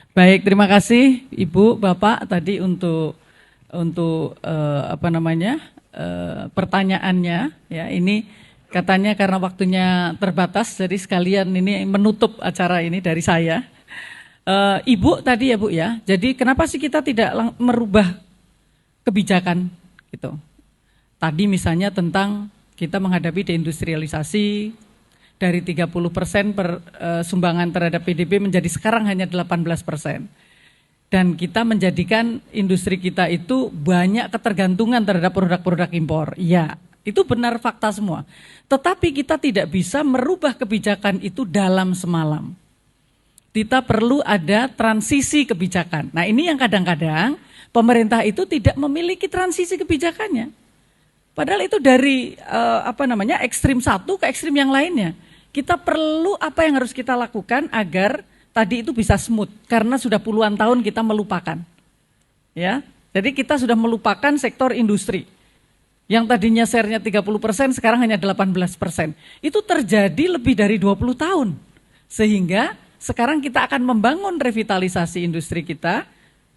Baik, terima kasih Ibu, Bapak tadi untuk pertanyaannya. Ya, ini katanya karena waktunya terbatas, jadi sekalian ini menutup acara ini dari saya. Ibu tadi ya Bu ya, jadi kenapa sih kita tidak merubah kebijakan gitu? Tadi misalnya tentang kita menghadapi deindustrialisasi, dari 30% sumbangan terhadap PDB menjadi sekarang hanya 18%. Dan kita menjadikan industri kita itu banyak ketergantungan terhadap produk-produk impor. Ya, itu benar fakta semua. Tetapi kita tidak bisa merubah kebijakan itu dalam semalam. Kita perlu ada transisi kebijakan. Nah, ini yang kadang-kadang pemerintah itu tidak memiliki transisi kebijakannya. Padahal itu dari ekstrim satu ke ekstrim yang lainnya. Kita perlu apa yang harus kita lakukan agar tadi itu bisa smooth, karena sudah puluhan tahun kita melupakan. Ya, jadi kita sudah melupakan sektor industri. Yang tadinya share-nya 30%, sekarang hanya 18%. Itu terjadi lebih dari 20 tahun. Sehingga sekarang kita akan membangun revitalisasi industri kita,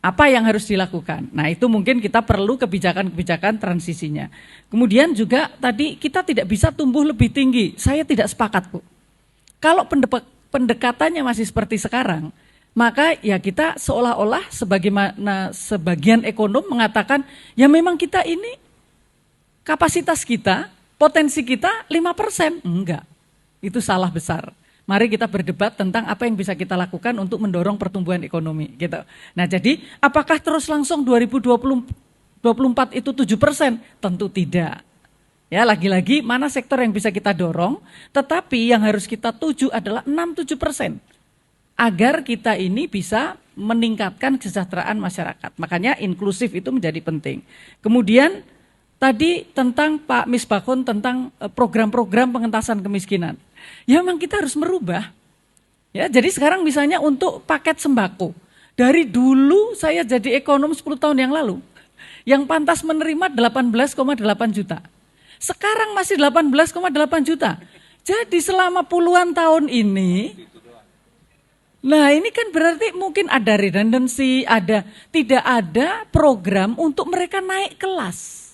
apa yang harus dilakukan. Nah, itu mungkin kita perlu kebijakan-kebijakan transisinya. Kemudian juga tadi kita tidak bisa tumbuh lebih tinggi. Saya tidak sepakat, Bu. Kalau pendekatannya masih seperti sekarang, maka ya kita seolah-olah sebagaimana sebagian ekonom mengatakan, ya memang kita ini kapasitas kita, potensi kita 5%. Enggak, itu salah besar. Mari kita berdebat tentang apa yang bisa kita lakukan untuk mendorong pertumbuhan ekonomi gitu. Nah, jadi apakah terus langsung 2024 itu 7%? Tentu tidak. Ya, lagi-lagi mana sektor yang bisa kita dorong, tetapi yang harus kita tuju adalah 6-7%. Agar kita ini bisa meningkatkan kesejahteraan masyarakat. Makanya inklusif itu menjadi penting. Kemudian tadi tentang Pak Misbakun tentang program-program pengentasan kemiskinan. Ya memang kita harus merubah. Ya, jadi sekarang misalnya untuk paket sembako. Dari dulu saya jadi ekonom 10 tahun yang lalu. Yang pantas menerima 18,8 juta. Sekarang masih 18,8 juta. Jadi selama puluhan tahun ini, nah ini kan berarti mungkin ada redundancy, tidak ada program untuk mereka naik kelas.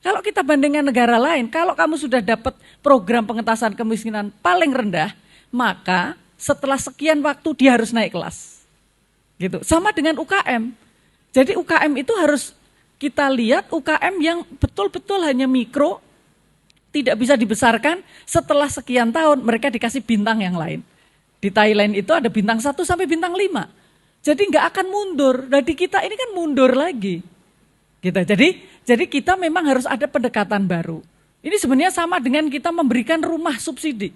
Kalau kita bandingkan negara lain, kalau kamu sudah dapat program pengentasan kemiskinan paling rendah, maka setelah sekian waktu dia harus naik kelas. Gitu. Sama dengan UKM. Jadi UKM itu harus kita lihat UKM yang betul-betul hanya mikro, tidak bisa dibesarkan, setelah sekian tahun mereka dikasih bintang yang lain. Di Thailand itu ada bintang 1 sampai bintang 5. Jadi nggak akan mundur. Nah, di kita ini kan mundur lagi. Gitu. Jadi kita memang harus ada pendekatan baru. Ini sebenarnya sama dengan kita memberikan rumah subsidi.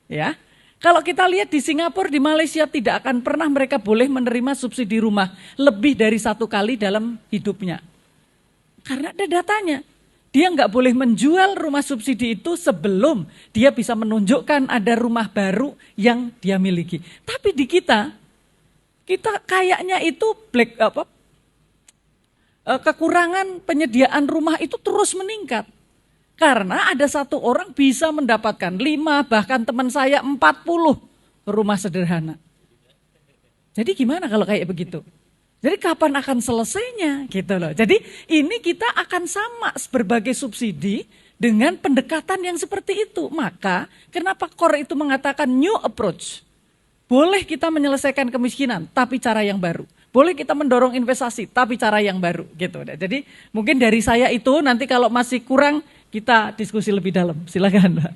Ya. Kalau kita lihat di Singapura, di Malaysia tidak akan pernah mereka boleh menerima subsidi rumah lebih dari 1 kali dalam hidupnya. Karena ada datanya. Dia nggak boleh menjual rumah subsidi itu sebelum dia bisa menunjukkan ada rumah baru yang dia miliki. Tapi di kita kayaknya itu kekurangan penyediaan rumah itu terus meningkat. Karena ada satu orang bisa mendapatkan 5, bahkan teman saya 40 rumah sederhana. Jadi gimana kalau kayak begitu? Jadi kapan akan selesainya gitu loh. Jadi ini kita akan sama berbagai subsidi dengan pendekatan yang seperti itu. Maka kenapa KOR itu mengatakan new approach? Boleh kita menyelesaikan kemiskinan, tapi cara yang baru. Boleh kita mendorong investasi, tapi cara yang baru gitu. Jadi mungkin dari saya itu nanti kalau masih kurang kita diskusi lebih dalam. Silakan, Mbak.